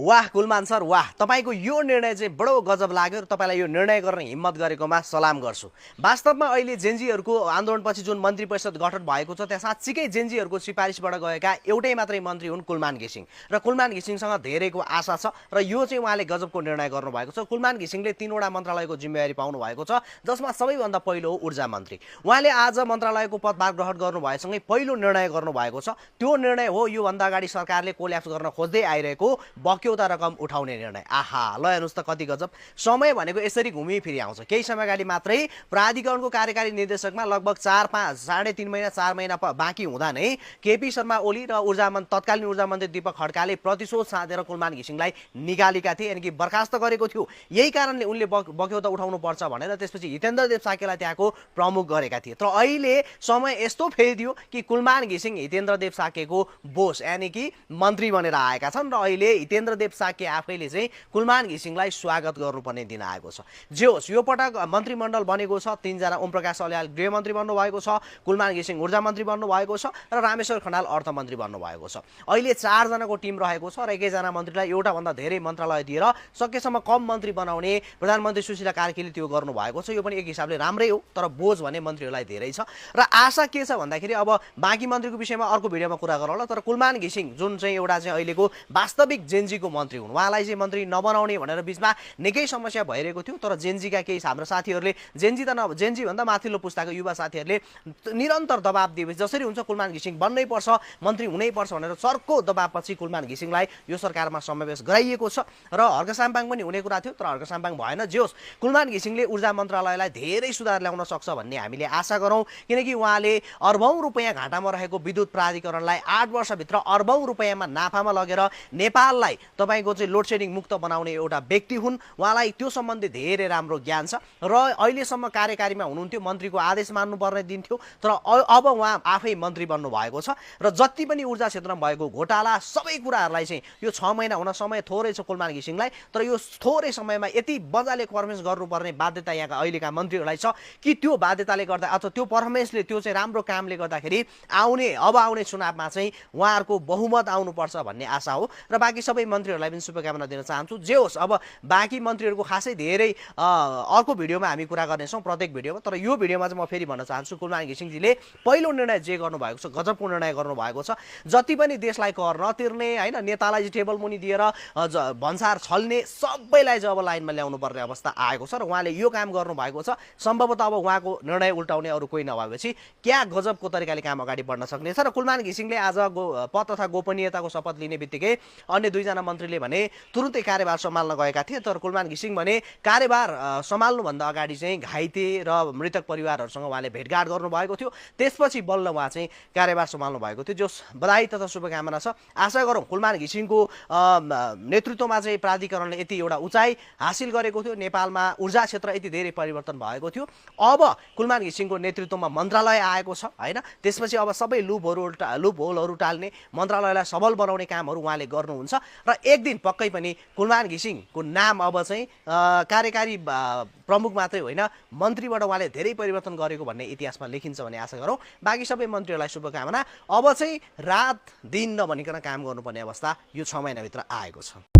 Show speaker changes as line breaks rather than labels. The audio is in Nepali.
वाह कुलमान सर वाह, तपाईँको यो निर्णय चाहिँ बडो गजब लाग्यो र तपाईँलाई यो निर्णय गर्ने हिम्मत गरेकोमा सलाम गर्छु। वास्तवमा अहिले जेनजीहरूको आन्दोलनपछि जुन मन्त्री परिषद गठन भएको छ त्यहाँ साँच्चीकै जेनजीहरूको सिफारिसबाट गएका एउटै मात्रै मन्त्री हुन् कुलमान घिसिङ र कुलमान घिसिङसँग धेरैको आशा छ र यो चाहिँ उहाँले गजबको निर्णय गर्नुभएको छ। कुलमान घिसिङले 3वटा मन्त्रालयको जिम्मेवारी पाउनु भएको छ, जसमा सबैभन्दा पहिलो हो ऊर्जा मन्त्री। उहाँले आज मन्त्रालयको पदभार ग्रहण गर्नुभएसँगै पहिलो निर्णय गर्नुभएको छ। त्यो निर्णय हो योभन्दा अगाडि सरकारले कोल्याप्स गर्न खोज्दै आइरहेको बक्यौता रकम उठाउने निर्णय। आहा, ल हेर्नुहोस् त कति गजब। समय भनेको यसरी घुमिफिरी आउँछ। केही समय अगाडि मात्रै प्राधिकरणको कार्यकारी निर्देशकमा लगभग 3.5 महिना 4 महिना बाँकी हुँदा नै केपी शर्मा ओली र तत्कालीन ऊर्जा मन्त्री दीपक खड्काले प्रतिशोध साधेर कुलमान घिसिङलाई निकालेका थिए, यानि कि बर्खास्त गरेको थियो। यही कारणले उनले बक्यौता उठाउनु पर्छ भनेर त्यसपछि हितेन्द्र देव साकेलाई त्यहाँको प्रमुख गरेका थिए। तर अहिले समय यस्तो फेरिदियो कि कुलमान घिसिङ हितेन्द्र देव साकेको बोस यानि कि मन्त्री बनेर आएका छन् र अहिले हितेन्द्र देव साके आफैले चाहिँ कुलमान घिसिङलाई स्वागत गर्नुपर्ने दिन आएको छ। जे होस्, यो पटक मन्त्रीमण्डल बनेको छ। 3 जना ओमप्रकाश अलियाल गृहमन्त्री बन्नुभएको छ, कुलमान घिसिङ ऊर्जा मन्त्री बन्नुभएको छ र रामेश्वर खनाल अर्थमन्त्री बन्नुभएको छ। अहिले 4 जनाको टिम रहेको छ र 1 जना मन्त्रीलाई एउटा भन्दा धेरै मन्त्रालय दिएर सकेसम्म कम मन्त्री बनाउने प्रधानमन्त्री सुशीला कार्कीले त्यो गर्नुभएको छ। यो पनि एक हिसाबले राम्रै हो, तर बोझ भने मन्त्रीहरूलाई धेरै छ र आशा के छ भन्दाखेरि अब बाँकी मन्त्रीको विषयमा अर्को भिडियोमा कुरा गरौँला। तर कुलमान घिसिङ जुन चाहिँ एउटा चाहिँ अहिलेको वास्तविक जेनजीको मन्त्री हुन्, उहाँलाई चाहिँ मन्त्री नबनाउने भनेर बिचमा निकै समस्या भइरहेको थियो। तर जेनजीका केही हाम्रो साथीहरूले जेनजी भन्दा माथिल्लो पुस्ताको युवा साथीहरूले निरन्तर दबाब दिएपछि जसरी हुन्छ कुलमान घिसिङ बन्नै पर्छ, मन्त्री हुनै पर्छ भनेर चर्को दबाबपछि कुलमान घिसिङलाई यो सरकारमा समावेश गराइएको छ र हर्क साम्पाङ पनि हुने कुरा थियो, तर हर्क साम्पाङ भएन। जे होस्, कुलमान घिसिङले ऊर्जा मन्त्रालयलाई धेरै सुधार ल्याउन सक्छ भन्ने हामीले आशा गरौँ, किनकि उहाँले अर्बौं रुपियाँ घाटामा रहेको विद्युत प्राधिकरणलाई 8 वर्षभित्र अर्बौं रुपियाँमा नाफामा लगेर नेपाललाई तपाईँको चाहिँ लोड सेडिङ मुक्त बनाउने एउटा व्यक्ति हुन्। उहाँलाई त्यो सम्बन्धी धेरै राम्रो ज्ञान छ र अहिलेसम्म कार्यकारीमा हुनुहुन्थ्यो, मन्त्रीको आदेश मान्नुपर्ने दिन थियो, तर अब उहाँ आफै मन्त्री बन्नुभएको छ र जति पनि ऊर्जा क्षेत्रमा भएको घोटाला सबै कुराहरूलाई चाहिँ यो 6 महिना हुन समय थोरै छ कुलमान घिसिङलाई, तर यो थोरै समयमा यति मजाले पर्फर्मेन्स गर्नुपर्ने बाध्यता यहाँका अहिलेका मन्त्रीहरूलाई छ कि त्यो बाध्यताले गर्दा अथवा त्यो पर्फर्मेन्सले त्यो चाहिँ राम्रो कामले गर्दाखेरि आउने चुनावमा चाहिँ उहाँहरूको बहुमत आउनुपर्छ भन्ने आशा हो र बाँकी सबै मन्त्रीहरूलाई पनि शुभकामना दिन चाहन्छु। जे होस्, अब बाँकी मन्त्रीहरूको खासै धेरै अर्को भिडियोमा हामी कुरा गर्नेछौँ, प्रत्येक भिडियोमा। तर यो भिडियोमा चाहिँ म फेरि भन्न चाहन्छु, कुलमान घिसिङजीले पहिलो निर्णय जे गर्नुभएको छ गजबको निर्णय गर्नुभएको छ। जति पनि देशलाई कर नतिर्ने होइन, नेतालाई चाहिँ टेबल मुनि दिएर भन्सार छल्ने सबैलाई चाहिँ अब लाइनमा ल्याउनु पर्ने अवस्था आएको छ र उहाँले यो काम गर्नुभएको छ। सम्भवतः अब उहाँको निर्णय उल्टाउने अरू कोही नभएपछि क्या गजबको तरिकाले काम अगाडि बढ्न सक्नेछ। र कुलमान घिसिङले आज पद तथा गोपनीयताको शपथ लिने बित्तिकै अन्य 2 जना मन्त्रीले भने तुरुन्तै कार्यभार सम्हाल्न गएका थिए, तर कुलमान घिसिङ भने कार्यभार सम्हाल्नुभन्दा अगाडि चाहिँ घाइते र मृतक परिवारहरूसँग उहाँले भेटघाट गर्नुभएको थियो, त्यसपछि बल्ल उहाँ चाहिँ कार्यभार सम्हाल्नु भएको थियो। जस बधाई तथा शुभकामना छ। आशा गरौँ कुलमान घिसिङको नेतृत्वमा चाहिँ प्राधिकरणले यति एउटा उचाइ हासिल गरेको थियो, नेपालमा ऊर्जा क्षेत्र यति धेरै परिवर्तन भएको थियो। अब कुलमान घिसिङको नेतृत्वमा मन्त्रालय आएको छ होइन, त्यसपछि अब सबै लुपहोलहरू टाल्ने, मन्त्रालयलाई सबल बनाउने कामहरू उहाँले गर्नुहुन्छ र एक दिन पक्कै पनि कुलमान घिसिङको नाम अब चाहिँ कार्यकारी प्रमुख मात्रै होइन, मन्त्रीबाट उहाँले धेरै परिवर्तन गरेको भन्ने इतिहासमा लेखिन्छ भन्ने आशा गरौँ। बाँकी सबै मन्त्रीहरूलाई शुभकामना। अब चाहिँ रात दिन नभनिकन काम गर्नुपर्ने अवस्था यो 6 महिनाभित्र आएको छ।